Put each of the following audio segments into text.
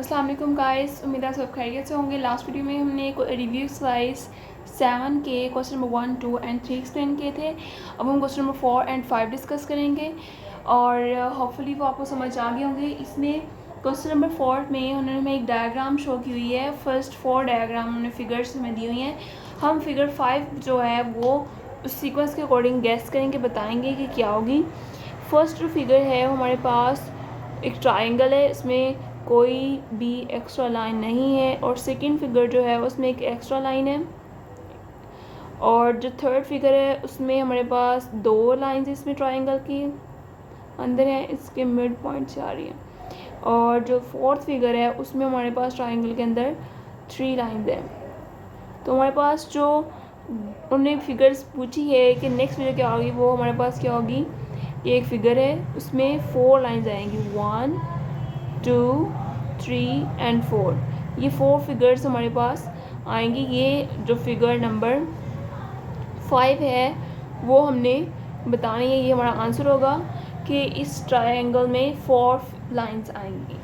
अस्सलाम वालेकुम गाइस, उम्मीद है सब खैरियत से होंगे। लास्ट वीडियो में हमने रिव्यू एक्सरसाइज 7 के क्वेश्चन नंबर 1, 2 एंड 3 एक्सप्लेन किए थे। अब हम क्वेश्चन नंबर 4 एंड 5 डिस्कस करेंगे और होपफुली वो आपको समझ आ गए होंगे। इसमें क्वेश्चन नंबर 4 में उन्होंने हमें एक डायग्राम शो की हुई है। फर्स्ट 4 डायग्राम उन्होंने फिगर्स हमें दी हुई हैं। हम फिगर 5 जो है वो उस सीक्वेंस के अकॉर्डिंग गेस करेंगे, बताएंगे कि क्या होगी। फर्स्ट जो फिगर है वो हमारे पास एक ट्राइंगल है, इसमें कोई भी एक्स्ट्रा लाइन नहीं है। और सेकंड फिगर जो है उसमें एक एक्स्ट्रा लाइन है। और जो थर्ड फिगर है उसमें हमारे पास 2 लाइंस इसमें ट्राइंगल की अंदर है, इसके मिड पॉइंट से आ रही है। और जो फोर्थ फिगर है उसमें हमारे पास ट्राइंगल के अंदर 3 लाइंस हैं। तो हमारे पास जो उन्होंने फिगर्स पूछी है कि नेक्स्ट फिगर क्या होगी, वो हमारे पास क्या होगी। ये एक फिगर है, उसमें 4 लाइंस आएंगी, 1 2 3 एंड 4। ये 4 फिगर्स हमारे पास आएंगी। ये जो फिगर नंबर 5 है वो हमने बतानी है। ये हमारा आंसर होगा कि इस ट्रायंगल में 4 लाइंस आएंगी।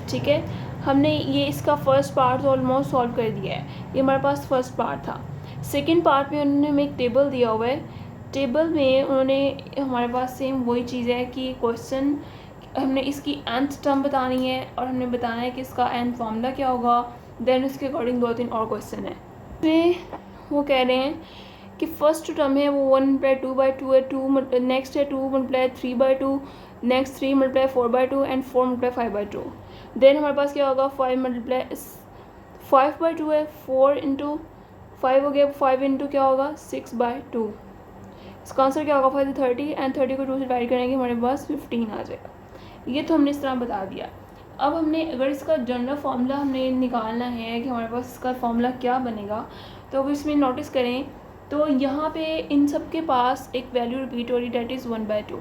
ठीक है, हमने ये इसका फर्स्ट पार्ट ऑलमोस्ट सॉल्व कर दिया है। ये हमारे पास फर्स्ट पार्ट था। सेकंड पार्ट में उन्होंने हमें एक टेबल दिया हुआ है। टेबल में उन्होंने हमारे पास सेम वही चीज़ है कि क्वेश्चन हमने इसकी nth टर्म बतानी है और हमने बताना है कि इसका nth फॉर्मूला क्या होगा। देन उसके अकॉर्डिंग 2-3 और क्वेश्चन है। इसमें वो कह रहे हैं कि फर्स्ट टर्म है वो 1/2/2 है, 2 नेक्स्ट है 2×3/2, नेक्स्ट 3×4/2 एंड 4×5/2। देन हमारे पास क्या होगा 5/2 है, 4×5 हो गया, 5 क्या होगा 6/2। इसका आंसर क्या होगा 5 30 एंड 30 को 2 से डिवाइड करेंगे हमारे पास 15 आ जाएगा। ये तो हमने इस तरह बता दिया। अब हमने अगर इसका जनरल फार्मूला हमने निकालना है कि हमारे पास इसका फार्मूला क्या बनेगा, तो अगर इसमें नोटिस करें तो यहाँ पे इन सब के पास एक वैल्यू रिपीट हो रही, डेट इज़ 1/2।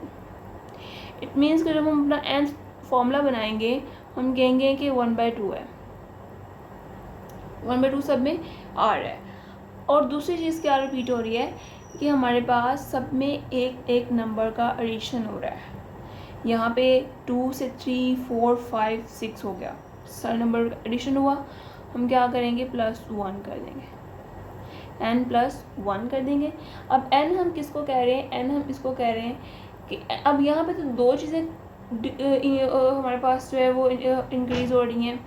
इट मीन्स कि जब हम अपना nth फार्मूला बनाएंगे हम कहेंगे कि 1/2 है, 1/2 सब में आ रहा है। और दूसरी चीज़ क्या रिपीट हो रही है कि हमारे पास सब में एक एक नंबर का एडिशन हो रहा है। यहाँ पे 2 से 3 4 5 6 हो गया, सारे नंबर का एडिशन हुआ। हम क्या करेंगे +1 कर देंगे, n+1 कर देंगे। अब n हम किसको कह रहे हैं, n हम इसको कह रहे हैं कि अब यहाँ पे तो 2 चीज़ें हमारे पास जो है वो इंक्रीज़ हो रही हैं।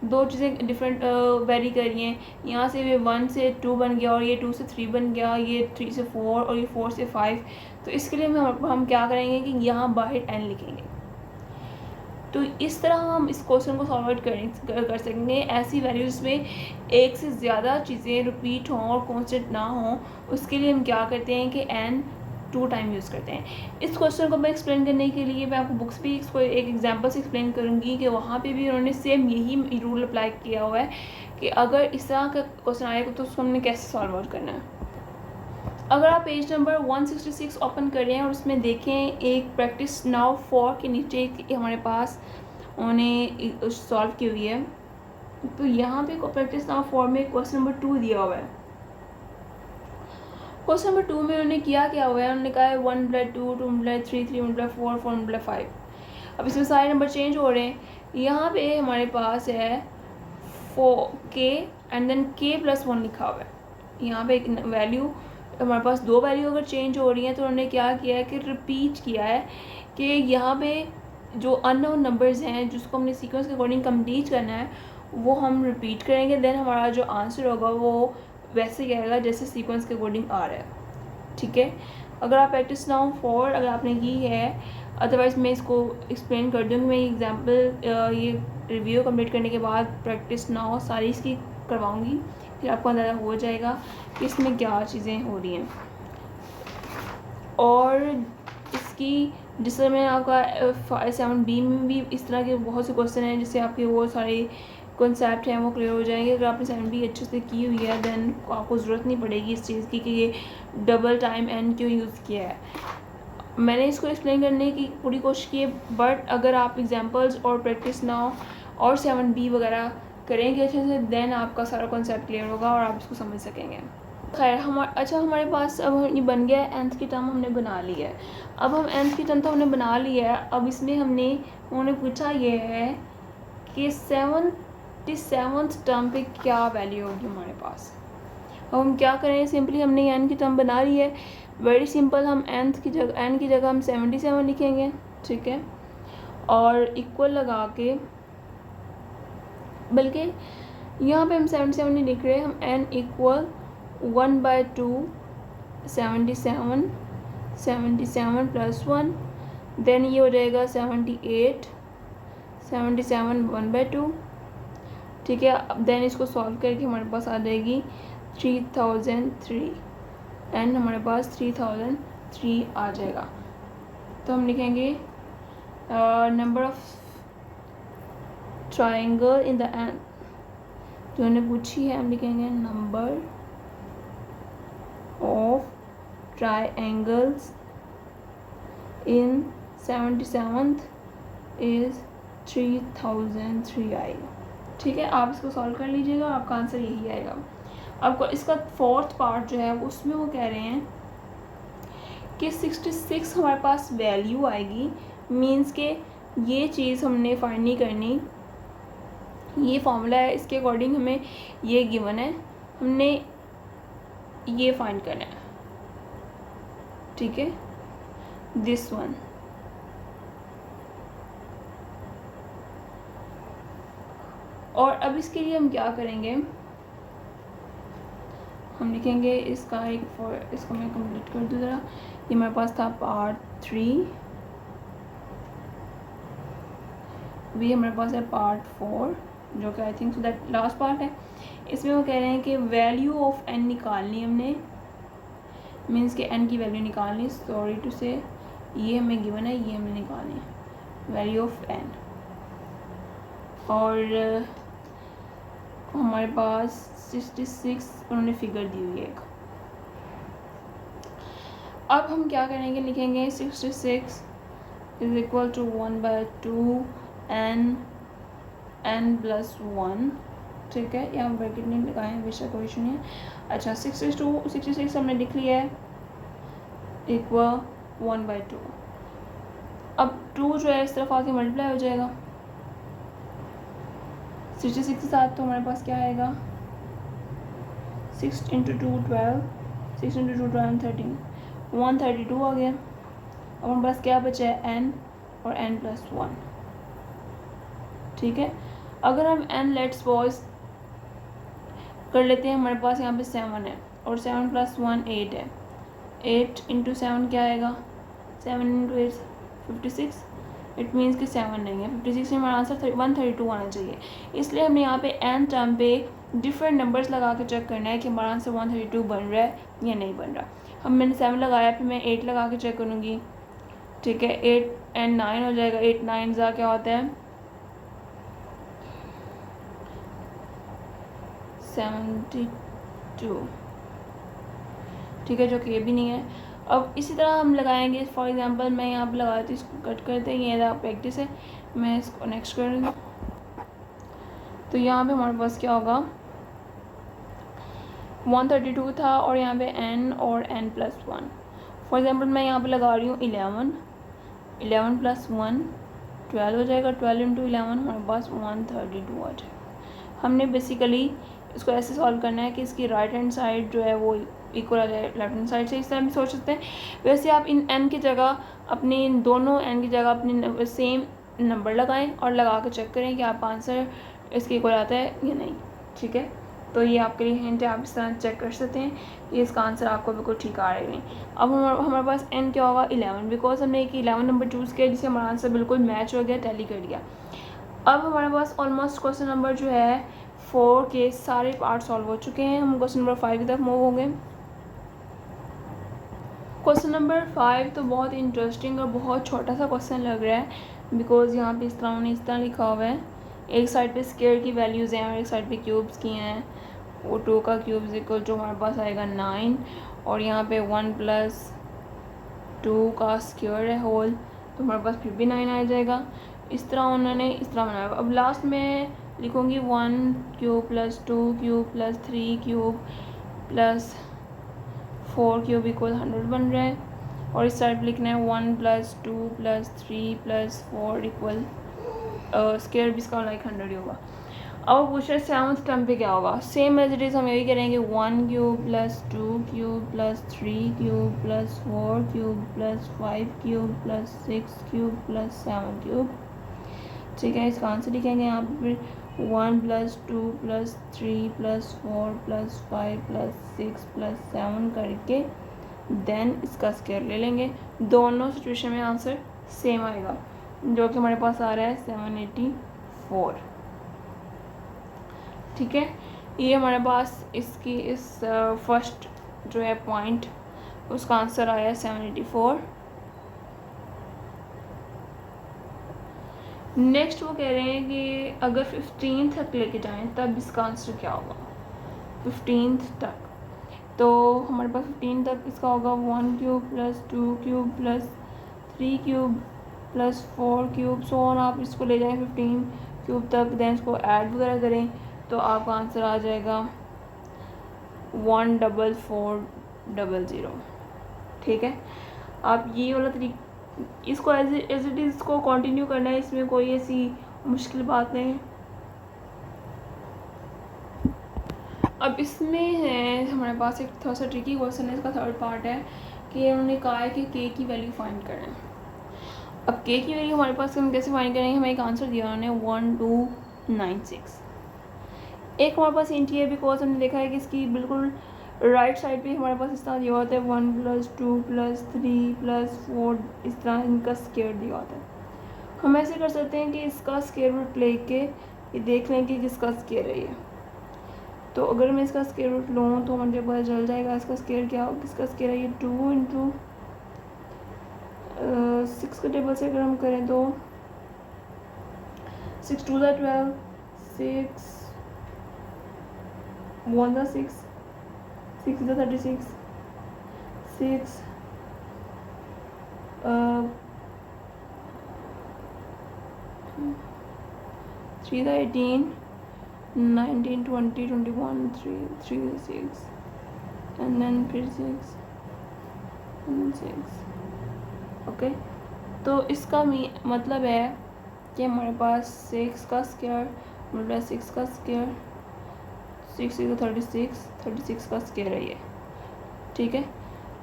2 चीज़ें डिफरेंट वेरी कर रही हैं। यहाँ से ये 1 से 2 बन गया और ये 2 से 3 बन गया, ये 3 से 4 और ये 4 से 5। तो इसके लिए हम क्या करेंगे कि यहाँ बाहर n लिखेंगे। तो इस तरह हम इस क्वेश्चन को सॉल्व कर सकेंगे। ऐसी वैल्यूज़ में एक से ज़्यादा चीज़ें रिपीट हों और कॉन्स्टेंट ना हों, उसके लिए हम क्या करते हैं कि n 2 टाइम यूज़ करते हैं। इस क्वेश्चन को मैं एक्सप्लेन करने के लिए मैं आपको बुक्स भी इसको एक एग्जांपल से एक्सप्लेन करूँगी कि वहाँ पे भी उन्होंने सेम यही रूल अप्लाई किया हुआ है कि अगर इस तरह का क्वेश्चन आएगा तो उसको हमने कैसे सॉल्व आउट करना है। अगर आप पेज नंबर 166 ओपन करें और उसमें देखें एक प्रैक्टिस नाउ 4 के नीचे हमारे पास उन्होंने सॉल्व की हुई है। तो यहाँ पे प्रैक्टिस नाउ 4 में क्वेश्चन नंबर 2 दिया हुआ है। क्वेश्चन नंबर 2 में उन्होंने क्या हुआ है, उन्होंने कहा है 1/2 2/3 3/4 4/5। अब इसमें सारे नंबर चेंज हो रहे हैं। यहाँ पे हमारे पास है 4k एंड देन k+1 लिखा हुआ है। यहाँ पे एक वैल्यू हमारे पास 2 वैल्यू अगर चेंज हो रही हैं तो उन्होंने क्या किया है कि रिपीट किया है कि यहाँ पे जो अननोन नंबर्स हैं जिसको हमने सीक्वेंस के अकॉर्डिंग कंप्लीट करना है वो हम रिपीट करेंगे। देन हमारा जो आंसर होगा वो वैसे ही आएगा जैसे सीक्वेंस के अकॉर्डिंग आ रहा है। ठीक है, अगर आप प्रैक्टिस नाउ 4 अगर आपने की है, अदरवाइज़ मैं इसको एक्सप्लेन कर दूँगी। मैं एग्जाम्पल ये रिव्यू कंप्लीट करने के बाद प्रैक्टिस नाउ सारी इसकी करवाऊँगी, फिर आपको अंदाज़ा हो जाएगा कि इसमें क्या चीज़ें हो रही हैं। और इसकी जिस तरह मैं आपका 7B में भी इस तरह के बहुत से क्वेश्चन हैं जिससे आपके वो सारे कॉन्सेप्ट हैं वो क्लियर हो जाएंगे। अगर आपने 7B अच्छे से की हुई है देन आपको ज़रूरत नहीं पड़ेगी इस चीज़ की कि ये डबल टाइम n क्यों यूज़ किया है। मैंने इसको एक्सप्लेन करने की पूरी कोशिश की है, बट अगर आप एग्जांपल्स और प्रैक्टिस नाउ और 7B वगैरह करेंगे अच्छे से देन आपका सारा कॉन्सेप्ट क्लियर होगा और आप इसको समझ सकेंगे। खैर हमारे पास अब ये बन गया है, nth की टर्म हमने बना ली है। अब हम nth की टर्म तो हमने बना ली है। अब इसमें उन्होंने पूछा ये है कि 7 47th टर्म पे क्या वैल्यू होगी हमारे पास। अब हम क्या करें, सिंपली हमने एन की टर्म बना रही है, वेरी सिंपल, हम एन की जगह हम 77 लिखेंगे, ठीक है, और इक्वल लगा के, बल्कि यहाँ पे हम 77 नहीं लिख रहे, हम n इक्वल 1/2 77 प्लस 1, देन ये हो जाएगा 78 1/2, ठीक है। अब देन इसको सॉल्व करके हमारे पास आ जाएगी 3003, एन हमारे पास 3003 आ जाएगा। तो हम लिखेंगे number of triangle in the N जो हमने पूछी है, हम लिखेंगे number of triangles in 77th is 3003 आएगा, ठीक है। आप इसको सॉल्व कर लीजिएगा, आपका आंसर यही आएगा। आपको इसका फोर्थ पार्ट जो है उसमें वो कह रहे हैं कि 66 हमारे पास वैल्यू आएगी, मींस के ये चीज़ हमने फाइंड नहीं करनी, ये फॉर्मूला है, इसके अकॉर्डिंग हमें ये गिवन है, हमने ये फाइंड करना है, ठीक है, दिस वन। और अब इसके लिए हम क्या करेंगे, हम लिखेंगे इसका इसको मैं कंप्लीट कर दूँ ज़रा। ये मेरे पास था पार्ट 3, भी हमारे पास है पार्ट 4, जो कि I think so that last part है। इसमें वो कह रहे हैं कि वैल्यू ऑफ एन निकालनी हमने, मीन्स के एन की वैल्यू निकालनी, सॉरी टू से ये हमें गिवन है, ये हमें निकालनी है वैल्यू ऑफ एन। और हमारे पास 66 उन्होंने फिगर दी हुई है एक। अब हम क्या करेंगे, लिखेंगे 66 is equal to 1/2 n plus 1, ठीक है, यहाँ ब्रैकेट नहीं लगाए बेशक कोई इशू नहीं है। अच्छा 66 हमने लिख लिया है इक्वल 1/2। अब 2 जो है इस तरफ आके मल्टीप्लाई हो जाएगा 66 के साथ, तो हमारे पास क्या आएगा 6 × 2 12, 6 × 2 12 13, 132 आ गया। अब हमारे पास क्या बचा है n और n प्लस 1, ठीक है। अगर हम n लेट्स सपोज कर लेते हैं, हमारे पास यहाँ पे 7 है और 7 प्लस 1 8 है, 8 × 7 क्या आएगा, 7 × 8 56, इट मीन्स कि 7 नहीं है, 56 में हमारा आंसर 132 आना चाहिए। इसलिए हमने यहाँ पे n टर्म पे डिफरेंट नंबर्स लगा के चेक करना है कि हमारा आंसर 132 बन रहा है या नहीं बन रहा। मैंने 7 लगाया, फिर मैं 8 लगा के चेक करूँगी, ठीक है, 8 and 9 हो जाएगा, 8 9 ज़ा क्या होता है 72, ठीक है, जो कि ये भी नहीं है। अब इसी तरह हम लगाएंगे, फॉर एग्जांपल मैं यहाँ पे लगाती हूँ, इसको कट करते हैं, ये रहा प्रैक्टिस है, मैं इसको नेक्स्ट कर दूँगी। तो यहाँ पे हमारे पास क्या होगा 132 था और यहाँ पे n और n प्लस 1। फॉर एग्जांपल मैं यहाँ पे लगा रही हूँ 11 प्लस 1 12 हो जाएगा, 12 × 11 हमारे पास 132 आ जाएगा। हमने बेसिकली इसको ऐसे सॉल्व करना है कि इसकी राइट हैंड साइड जो है वो इक्वल आ जाए लेफ्ट हैंड साइड से, इस तरह भी सोच सकते हैं। वैसे आप इन n की जगह अपनी दोनों n की जगह अपनी सेम नंबर लगाएं और लगा के चेक करें कि आपका आंसर इसके इक्वल आता है या नहीं, ठीक है। तो ये आपके लिए हिंट है, आप इस तरह चेक कर सकते हैं कि इसका आंसर आपको बिल्कुल ठीक आ रहा है नहीं। अब हमारे पास n क्या होगा 11, बिकॉज हमने एक 11 नंबर चूज़ किया जिससे हमारा आंसर बिल्कुल मैच हो गया, टैली कर दिया। अब हमारे पास ऑलमोस्ट क्वेश्चन नंबर जो है 4 के सारे पार्ट सॉल्व हो चुके हैं। हम क्वेश्चन नंबर 5 की तरफ मूव होंगे। क्वेश्चन नंबर 5 तो बहुत इंटरेस्टिंग और बहुत छोटा सा क्वेश्चन लग रहा है, बिकॉज यहाँ पे इस तरह उन्होंने इस तरह लिखा हुआ है, एक साइड पे स्क्वायर की वैल्यूज़ हैं और एक साइड पे क्यूब्स की हैं। वो 2 का क्यूब इक्वल जो हमारे पास आएगा 9, और यहाँ पे 1 + 2 का स्क्वायर है होल, तो हमारे पास फिर भी 9 आ जाएगा। इस तरह उन्होंने इस तरह बनाया। अब लास्ट में लिखूँगी 1 cube + 2 cube + 3 cube + 4 cube equal 100 बन रहा है, और इस साइड लिखना है 1 + 2 + 3 + 4 इक्वल स्क्वायर भी इसका लाइक 100 ही होगा। अब पूछ रहे सेवन्थ टर्म पे क्या होगा। सेम एज इट इज़ हम यही करेंगे 1 cube plus 2 cube plus 3 cube plus 4 cube plus 5 cube plus 6 cube plus 7 cube. ठीक है, इसका आंसर लिखेंगे यहाँ पे 1 plus 2 plus 3 plus 4 plus 5 plus 6 plus 7 करके देन इसका स्क्वायर ले लेंगे। दोनों सिचुएशन में आंसर सेम आएगा, जो कि हमारे पास आ रहा है 784। ठीक है, ये हमारे पास इसकी इस फर्स्ट जो है पॉइंट उसका आंसर आया है 784। नेक्स्ट वो कह रहे हैं कि अगर 15 तक लेके जाएं तब इसका आंसर क्या होगा। 15 तक तो हमारे पास 15 तक इसका होगा 1 cube plus 2 cube plus 3 cube plus 4 cube so on. आप इसको ले जाएं 15 क्यूब तक, देन इसको ऐड वगैरह करें तो आपका आंसर आ जाएगा 14400। ठीक है, आप ये वाला तरीका इसको एज इट इज़ इसको कंटिन्यू करना है, इसमें कोई ऐसी मुश्किल बात नहीं है। अब इसमें है हमारे पास एक थोड़ा सा ट्रिकी क्वेश्चन है, इसका थर्ड पार्ट है कि उन्होंने कहा है कि के की वैल्यू फाइंड करें। अब के की वैल्यू हमारे पास हम कैसे फाइंड करेंगे, हमें एक आंसर दिया उन्होंने 1296। एक हमारे पास इंट है बिकॉज हमने देखा है कि इसकी बिल्कुल राइट साइड पे हमारे पास इस तरह दिया होता है 1 प्लस 2 प्लस 3 प्लस 4, इस तरह इनका स्क्वायर दिया होता है। हम ऐसे कर सकते हैं कि इसका स्क्वायर रूट लेके ये देख लें कि किसका स्क्वायर है ये। तो अगर मैं इसका स्क्वायर रूट लूँ तो मुझे पता चल जाएगा इसका स्क्वायर क्या हो, किसका स्क्वायर है ये 2 इंटू 6 के टेबल से अगर हम करें तो 6 2 12, 6 1 6, 6 36, 6 3 18, 19 20 21 3 6 and then फिर 6 and 6। ओके, तो इसका मतलब है कि हमारे पास 6 का स्क्वायर मतलब 6 का स्क्वायर 6 36, 36 का स्क्वायर है ये। ठीक है,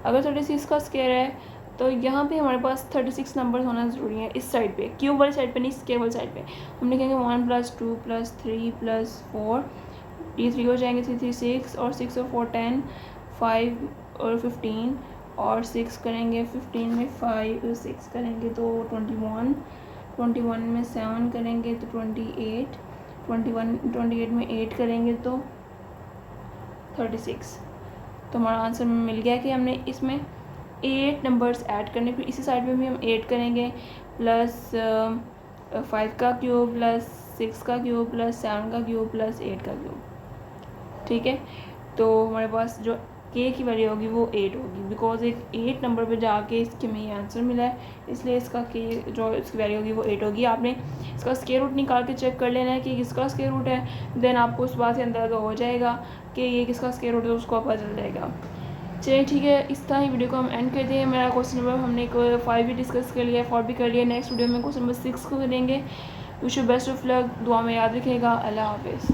अगर 36 का स्क्वायर है तो यहाँ पे हमारे पास 36 नंबर होना ज़रूरी है। इस साइड पे क्यूब वाली साइड पे नहीं, स्क्वायर वाली साइड पे हम लिखेंगे 1 प्लस 2 प्लस 3 प्लस 4, ये 3 हो जाएंगे 3 3 6 और 6 और 4 10, 5 और 15 और 6 करेंगे 15 में 5 और 6 करेंगे तो 21, 21 में 7 करेंगे तो 28, 28 में 8 करेंगे तो 36। तो हमारा आंसर मिल गया कि हमने इसमें 8 नंबर्स ऐड करने, फिर इसी साइड पे भी हम 8 करेंगे प्लस 5 का क्यूब प्लस 6 का क्यूब प्लस 7 का क्यूब प्लस 8 का क्यूब। ठीक है, तो हमारे पास जो के की वैल्यू होगी वो 8 होगी बिकॉज एक 8 नंबर पे जाके इसके में ये आंसर मिला है, इसलिए इसका के जो इसकी वैल्यू होगी वो 8 होगी। आपने इसका स्क्वायर रूट निकाल के चेक कर लेना है कि किसका स्क्वायर रूट है, देन आपको उस बात से अंदाज़ा हो जाएगा कि ये किसका स्क्वायर रूट है, उसको पता चल जाएगा। चलिए ठीक है, इस तरह ही वीडियो को हम एंड करते हैं। मेरा क्वेश्चन नंबर हमने 5 भी डिस्कस कर लिया, 4 भी कर लिया। नेक्स्ट वीडियो में क्वेश्चन नंबर 6 को करेंगे। Wish you best of luck, दुआ में याद रखिएगा। अल्लाह हाफिज़।